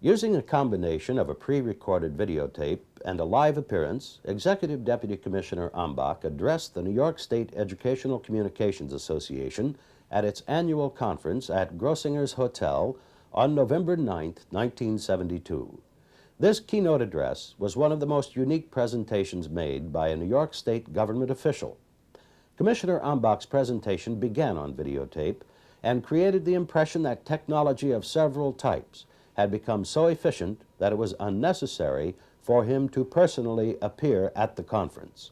Using a combination of a pre-recorded videotape and a live appearance, Executive Deputy Commissioner Ambach addressed the New York State Educational Communications Association at its annual conference at Grossingers Hotel on November 9, 1972. This keynote address was one of the most unique presentations made by a New York State government official. Commissioner Ambach's presentation began on videotape and created the impression that technology of several types had become so efficient that it was unnecessary for him to personally appear at the conference.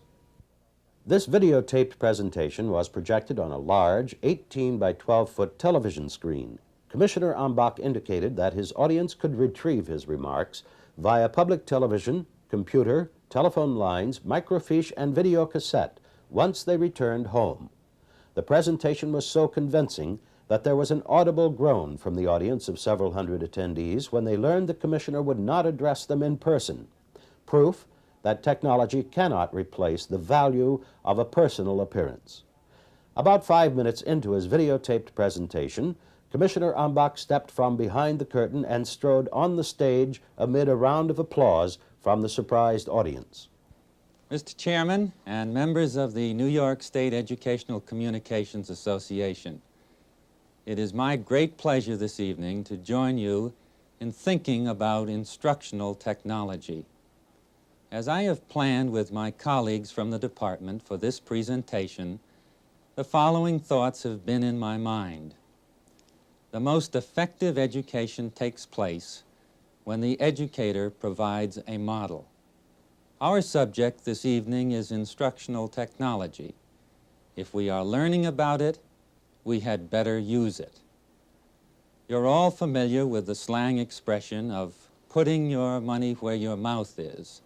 This videotaped presentation was projected on a large 18 by 12-foot television screen. Commissioner Ambach indicated that his audience could retrieve his remarks via public television, computer, telephone lines, microfiche, and video cassette once they returned home. The presentation was so convincing that there was an audible groan from the audience of several hundred attendees when they learned the Commissioner would not address them in person, proof that technology cannot replace the value of a personal appearance. About 5 minutes into his videotaped presentation, Commissioner Ambach stepped from behind the curtain and strode on the stage amid a round of applause from the surprised audience. Mr. Chairman and members of the New York State Educational Communications Association, it is my great pleasure this evening to join you in thinking about instructional technology. As I have planned with my colleagues from the department for this presentation, the following thoughts have been in my mind. The most effective education takes place when the educator provides a model. Our subject this evening is instructional technology. If we are learning about it, we had better use it. You're all familiar with the slang expression of putting your money where your mouth is.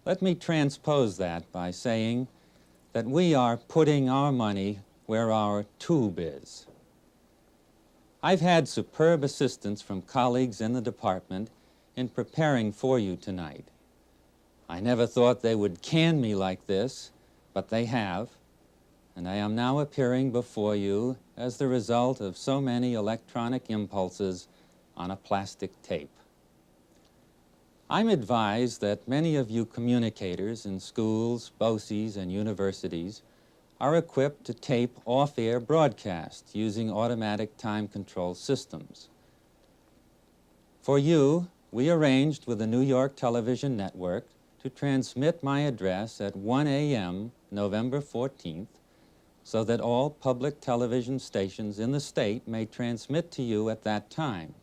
Let me transpose that by saying that we are putting our money where our tube is. I've had superb assistance from colleagues in the department in preparing for you tonight. I never thought they would can me like this, but they have, and I am now appearing before you as the result of so many electronic impulses on a plastic tape. I'm advised that many of you communicators in schools, BOCES, and universities are equipped to tape off-air broadcasts using automatic time control systems. For you, we arranged with the New York Television Network to transmit my address at 1 a.m. November 14th so that all public television stations in the state may transmit to you at that time.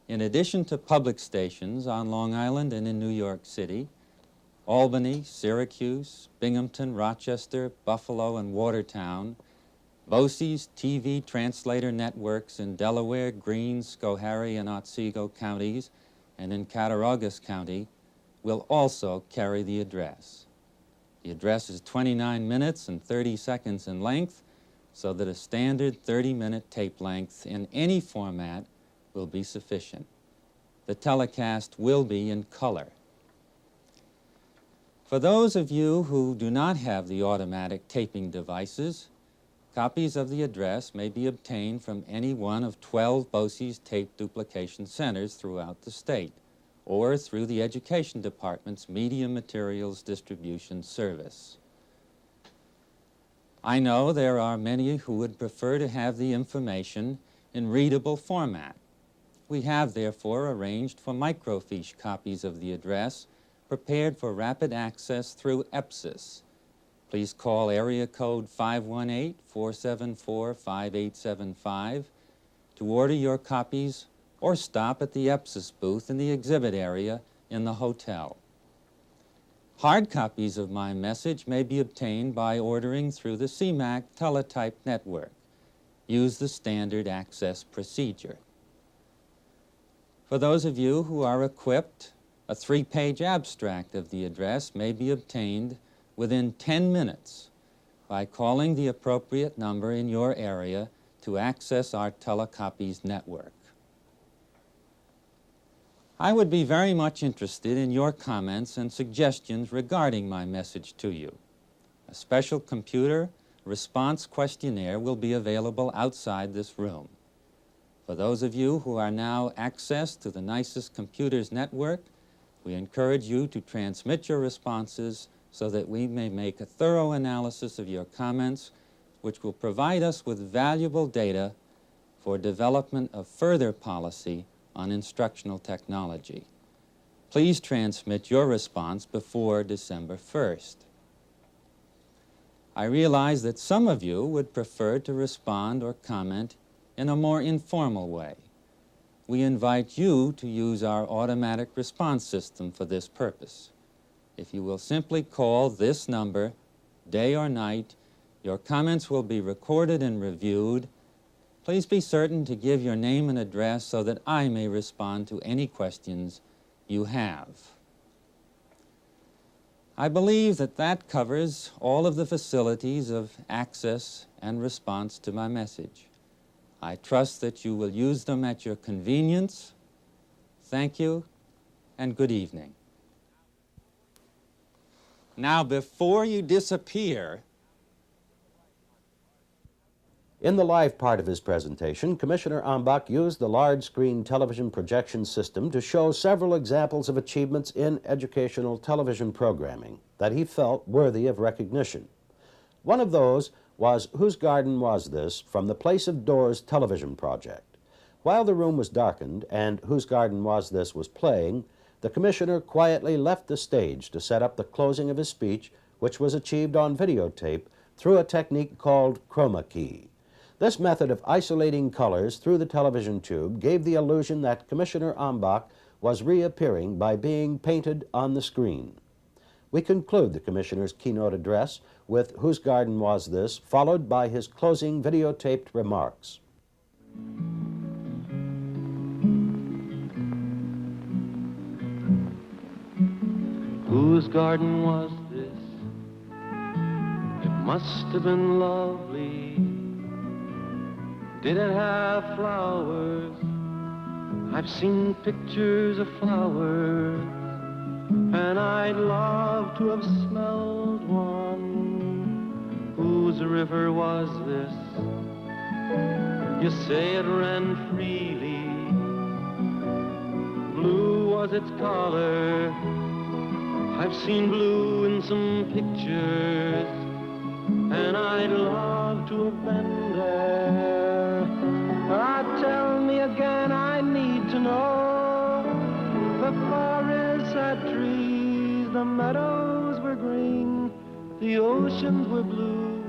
In addition to public stations on Long Island and in New York City, Albany, Syracuse, Binghamton, Rochester, Buffalo, and Watertown, BOCES TV translator networks in Delaware, Greene, Schoharie, and Otsego counties, and in Cattaraugus County, will also carry the address. The address is 29 minutes and 30 seconds in length, so that a standard 30-minute tape length in any format will be sufficient. The telecast will be in color. For those of you who do not have the automatic taping devices, copies of the address may be obtained from any one of 12 BOCES tape duplication centers throughout the state, or through the Education Department's Media Materials Distribution Service. I know there are many who would prefer to have the information in readable format. We have therefore arranged for microfiche copies of the address prepared for rapid access through EPSIS. Please call area code 518-474-5875 to order your copies or stop at the EPSIS booth in the exhibit area in the hotel. Hard copies of my message may be obtained by ordering through the CMAC teletype network. Use the standard access procedure. For those of you who are equipped, a 3-page abstract of the address may be obtained within 10 minutes by calling the appropriate number in your area to access our telecopies network. I would be very much interested in your comments and suggestions regarding my message to you. A special computer response questionnaire will be available outside this room. For those of you who are now accessed to the nicest computers network, we encourage you to transmit your responses so that we may make a thorough analysis of your comments, which will provide us with valuable data for development of further policy on instructional technology. Please transmit your response before December 1st. I realize that some of you would prefer to respond or comment in a more informal way. We invite you to use our automatic response system for this purpose. If you will simply call this number, day or night, your comments will be recorded and reviewed. Please be certain to give your name and address so that I may respond to any questions you have. I believe that that covers all of the facilities of access and response to my message. I trust that you will use them at your convenience. Thank you, and good evening. Now, before you disappear, In the live part of his presentation, Commissioner Ambach used the large-screen television projection system to show several examples of achievements in educational television programming that he felt worthy of recognition. One of those was Whose Garden Was This? From the Place of Doors television project. While the room was darkened and Whose Garden Was This? Was playing, the Commissioner quietly left the stage to set up the closing of his speech, which was achieved on videotape through a technique called chroma key. This method of isolating colors through the television tube gave the illusion that Commissioner Ambach was reappearing by being painted on the screen. We conclude the Commissioner's keynote address with Whose Garden Was This?, followed by his closing videotaped remarks. Whose garden was this? It must have been lovely. Did it have flowers? I've seen pictures of flowers, and I'd love to have smelled one. Whose river was this? You say it ran freely. Blue was its color. I've seen blue in some pictures, and I'd love to have been there. Tell me again, I need to know. The forests had trees, the meadows were green, the oceans were blue,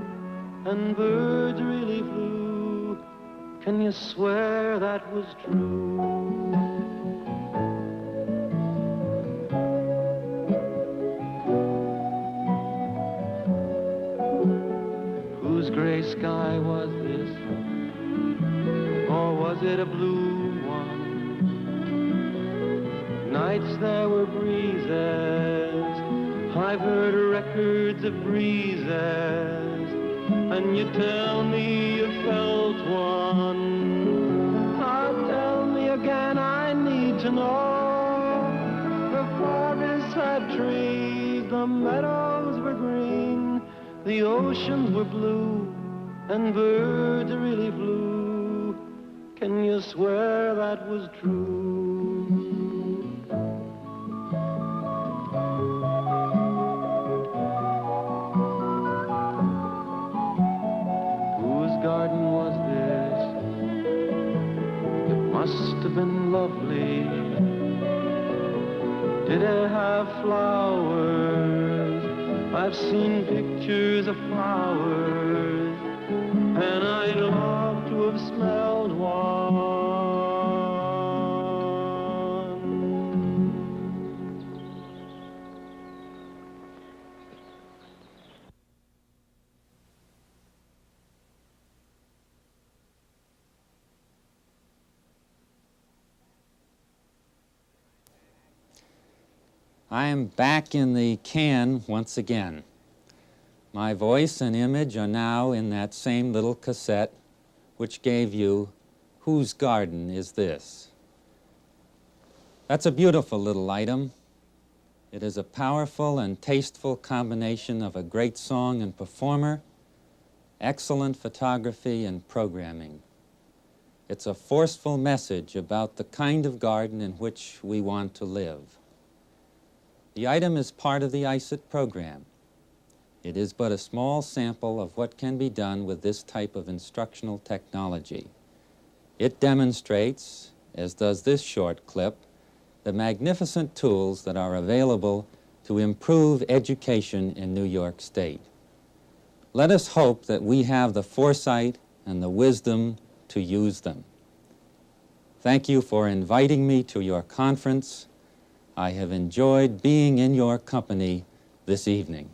and birds really flew. Can you swear that was true? Whose gray sky was this? Or was it a blue one? Nights there were breezes. I've heard records of breezes, and you tell me you felt one. Tell me again, I need to know. The forests had trees, the meadows were green, the oceans were blue, and birds really flew. Can you swear that was true? Whose garden was this? It must have been lovely. Did it have flowers? I've seen pictures of flowers, and I'd love to have smelled one. I am back in the can once again. My voice and image are now in that same little cassette which gave you Whose Garden Is This? That's a beautiful little item. It is a powerful and tasteful combination of a great song and performer, excellent photography and programming. It's a forceful message about the kind of garden in which we want to live. The item is part of the ICET program. It is but a small sample of what can be done with this type of instructional technology. It demonstrates, as does this short clip, the magnificent tools that are available to improve education in New York State. Let us hope that we have the foresight and the wisdom to use them. Thank you for inviting me to your conference. I have enjoyed being in your company this evening.